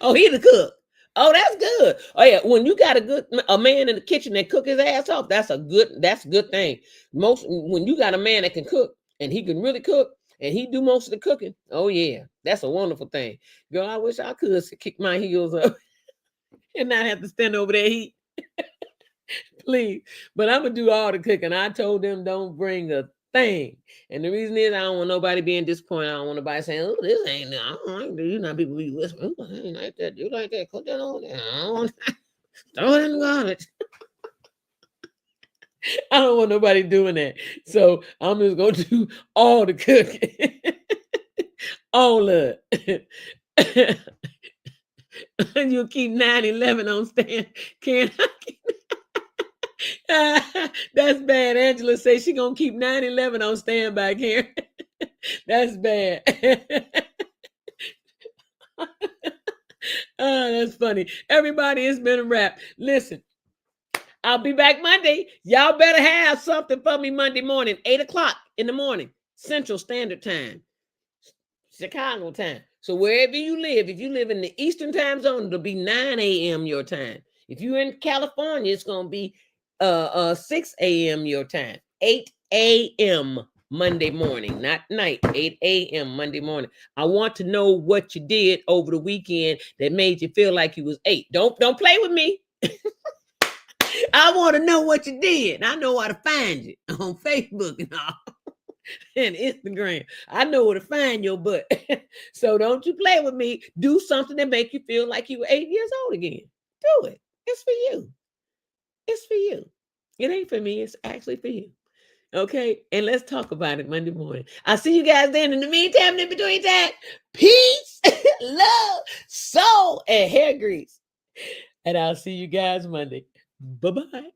Oh, he the cook. Oh, that's good. Oh yeah, when you got a man in the kitchen that cook his ass off, that's a good thing. When you got a man that can cook and he can really cook and he do most of the cooking, oh yeah, that's a wonderful thing. Girl, I wish I could kick my heels up and not have to stand over there heat. Please. But I'm gonna do all the cooking. I told them don't bring a thing. And the reason is I don't want nobody being disappointed. I don't want nobody saying, "Oh, this ain't. I don't like this." You know, people be whispering, "Oh, I ain't like that. You like that? Put that on there. I don't want throw it in the garbage." I don't want nobody doing that. So I'm just gonna do all the cooking. All of it. You'll keep 9/11 on stand. Can't that's bad. Angela says she gonna keep 9/11 on standby, Karen. That's bad. Oh, that's funny. Everybody, it's been a wrap. Listen, I'll be back Monday. Y'all better have something for me Monday morning, 8 o'clock in the morning, Central Standard Time, Chicago time. So wherever you live, if you live in the Eastern time zone, it'll be 9 a.m. your time. If you're in California, it's gonna be 6 a.m. your time, 8 a.m. Monday morning, not night, 8 a.m. Monday morning. I want to know what you did over the weekend that made you feel like you was 8. Don't play with me. I want to know what you did. I know how to find you on Facebook and all. And Instagram. I know where to find your butt. So don't you play with me. Do something that make you feel like you were 8 years old again. Do it. It's for you. It's for you. It ain't for me. It's actually for you. Okay? And let's talk about it Monday morning. I'll see you guys then. In the meantime, in between that, peace, love, soul, and hair grease. And I'll see you guys Monday. Bye-bye.